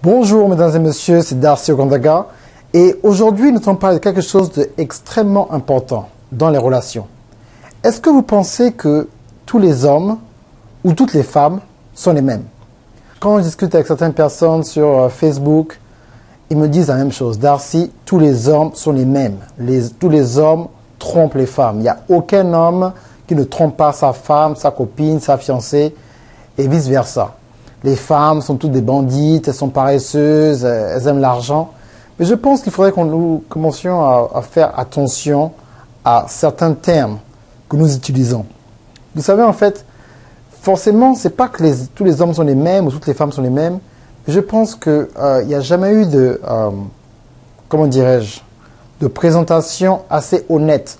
Bonjour mesdames et messieurs, c'est Darcy Ogondaga et aujourd'hui nous allons parler de quelque chose d'extrêmement important dans les relations. Est-ce que vous pensez que tous les hommes ou toutes les femmes sont les mêmes? Quand je discute avec certaines personnes sur Facebook, ils me disent la même chose. Darcy, tous les hommes sont les mêmes. Tous les hommes trompent les femmes. Il n'y a aucun homme qui ne trompe pas sa femme, sa copine, sa fiancée et vice-versa. Les femmes sont toutes des bandites, elles sont paresseuses, elles aiment l'argent. Mais je pense qu'il faudrait que nous commencions à faire attention à certains termes que nous utilisons. Vous savez, en fait, forcément, c'est pas que tous les hommes sont les mêmes ou toutes les femmes sont les mêmes. Mais je pense qu'il n'y a jamais eu de, comment dirais-je, de présentation assez honnête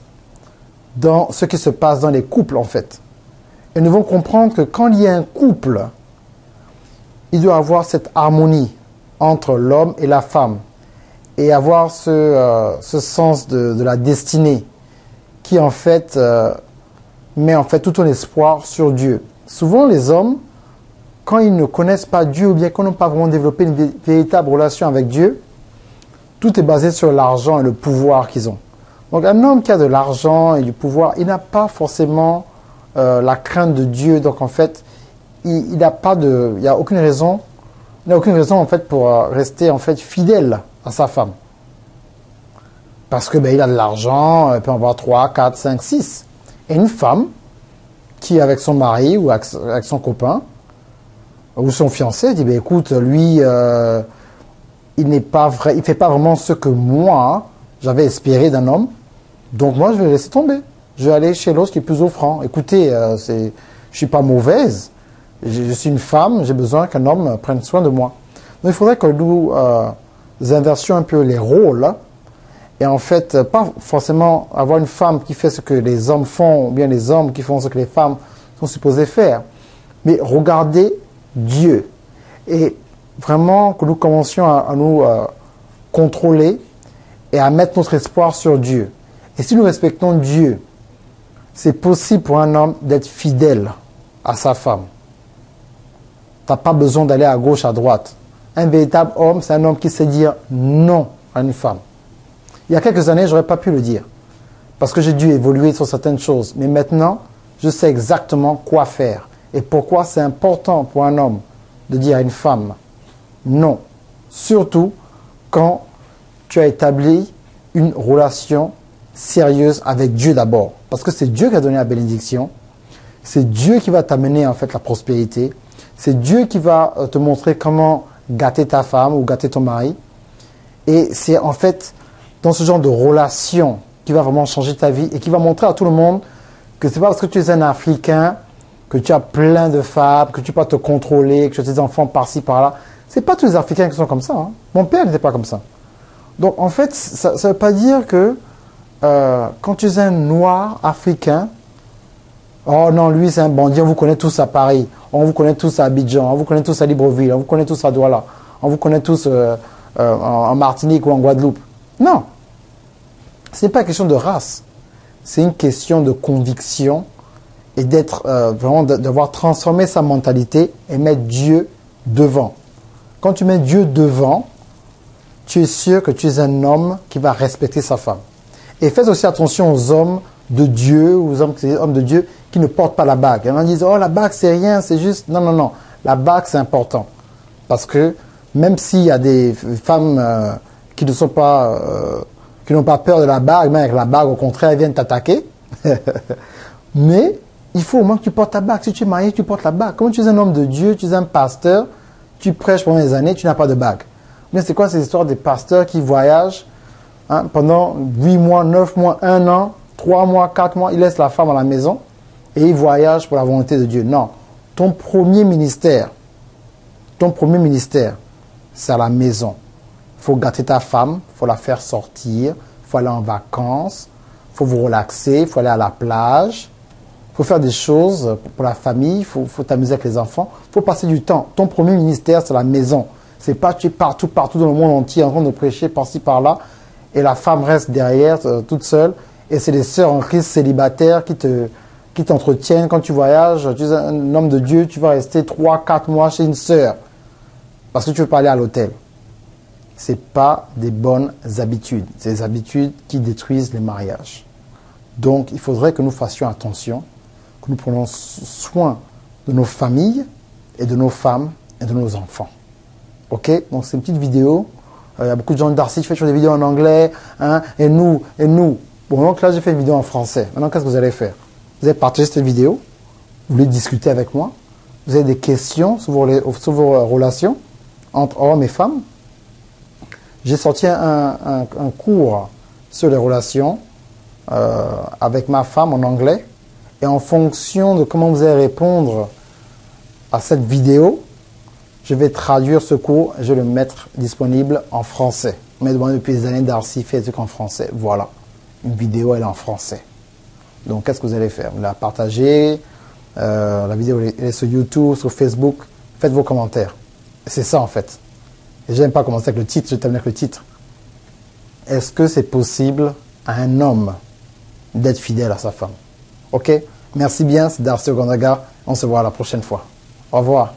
dans ce qui se passe dans les couples, en fait. Et nous devons comprendre que quand il y a un couple, il doit avoir cette harmonie entre l'homme et la femme et avoir ce sens de la destinée qui en fait met en fait tout ton espoir sur Dieu. Souvent les hommes, quand ils ne connaissent pas Dieu ou bien quand ils n'ont pas vraiment développé une véritable relation avec Dieu, tout est basé sur l'argent et le pouvoir qu'ils ont. Donc un homme qui a de l'argent et du pouvoir, il n'a pas forcément la crainte de Dieu. Donc en fait, il n'y a aucune raison, en fait pour rester en fait fidèle à sa femme. Parce que il a de l'argent, il peut en avoir 3, 4, 5, 6. Et une femme qui est avec son mari ou avec son copain ou son fiancé dit écoute, lui il n'est pas vrai, il fait pas vraiment ce que moi j'avais espéré d'un homme. Donc moi je vais laisser tomber. Je vais aller chez l'autre qui est plus offrant. Écoutez, je suis pas mauvaise. Je suis une femme, j'ai besoin qu'un homme prenne soin de moi. Donc il faudrait que nous inversions un peu les rôles et en fait, pas forcément avoir une femme qui fait ce que les hommes font ou bien les hommes qui font ce que les femmes sont supposées faire, mais regarder Dieu et vraiment que nous commencions à nous contrôler et à mettre notre espoir sur Dieu. Et si nous respectons Dieu, c'est possible pour un homme d'être fidèle à sa femme. Tu n'as pas besoin d'aller à gauche, à droite. Un véritable homme, c'est un homme qui sait dire non à une femme. Il y a quelques années, je n'aurais pas pu le dire. Parce que j'ai dû évoluer sur certaines choses. Mais maintenant, je sais exactement quoi faire. Et pourquoi c'est important pour un homme de dire à une femme non. Surtout quand tu as établi une relation sérieuse avec Dieu d'abord. Parce que c'est Dieu qui a donné la bénédiction. C'est Dieu qui va t'amener en fait la prospérité. C'est Dieu qui va te montrer comment gâter ta femme ou gâter ton mari. Et c'est en fait dans ce genre de relation qui va vraiment changer ta vie et qui va montrer à tout le monde que c'est pas parce que tu es un Africain, que tu as plein de femmes, que tu peux te contrôler, que tu as tes enfants par-ci, par-là. C'est pas tous les Africains qui sont comme ça. Hein. Mon père n'était pas comme ça. Donc en fait, ça ne veut pas dire que quand tu es un noir africain, oh non, lui c'est un bandit, on vous connaît tous à Paris, on vous connaît tous à Abidjan, on vous connaît tous à Libreville, on vous connaît tous à Douala, on vous connaît tous en Martinique ou en Guadeloupe. Non, ce n'est pas une question de race, c'est une question de conviction et d'être vraiment d'avoir transformé sa mentalité et mettre Dieu devant. Quand tu mets Dieu devant, tu es sûr que tu es un homme qui va respecter sa femme. Et faites aussi attention aux hommes de Dieu, aux hommes de Dieu qui ne portent pas la bague. Il y en a qui disent, oh la bague c'est rien, c'est juste... Non, non, non, la bague c'est important. Parce que même s'il y a des femmes qui ne sont pas... qui n'ont pas peur de la bague, même avec la bague, au contraire, elles viennent t'attaquer. Mais il faut au moins que tu portes ta bague. Si tu es marié, tu portes la bague. Comme tu es un homme de Dieu, tu es un pasteur, tu prêches pendant des années, tu n'as pas de bague. Mais c'est quoi ces histoires des pasteurs qui voyagent pendant 8 mois, 9 mois, 1 an, 3 mois, 4 mois, ils laissent la femme à la maison et ils voyagent pour la volonté de Dieu. Non. Ton premier ministère, c'est à la maison. Il faut gâter ta femme, il faut la faire sortir, il faut aller en vacances, il faut vous relaxer, il faut aller à la plage, il faut faire des choses pour la famille, il faut t'amuser avec les enfants, il faut passer du temps. Ton premier ministère, c'est la maison. C'est pas tu es partout dans le monde entier en train de prêcher par-ci, par-là, et la femme reste derrière, toute seule, et c'est les sœurs en Christ célibataires qui t'entretiennent quand tu voyages. Tu es un homme de Dieu, tu vas rester 3, 4 mois chez une sœur. parce que tu veux pas aller à l'hôtel. C'est pas des bonnes habitudes. C'est des habitudes qui détruisent les mariages. Donc, il faudrait que nous fassions attention, que nous prenions soin de nos familles et de nos femmes et de nos enfants. Ok? Donc, c'est une petite vidéo. Il y a beaucoup de gens de Darcy qui font toujours des vidéos en anglais. Hein, et nous. Bon, donc là, j'ai fait une vidéo en français. Maintenant, qu'est-ce que vous allez faire? Vous allez partager cette vidéo. Vous voulez discuter avec moi. Vous avez des questions sur vos relations entre hommes et femmes. J'ai sorti un cours sur les relations avec ma femme en anglais. Et en fonction de comment vous allez répondre à cette vidéo, je vais traduire ce cours et je vais le mettre disponible en français. On m'a demandé depuis des années, Darcy fait des trucs en français. Voilà, une vidéo, elle est en français. Donc, qu'est-ce que vous allez faire? Vous la partagez, la vidéo elle est sur YouTube, sur Facebook. Faites vos commentaires. C'est ça, en fait. Et je n'aime pas commencer avec le titre, je termine avec le titre. Est-ce que c'est possible à un homme d'être fidèle à sa femme? Ok? Merci bien, c'est Darcy Ogondaga. On se voit la prochaine fois. Au revoir.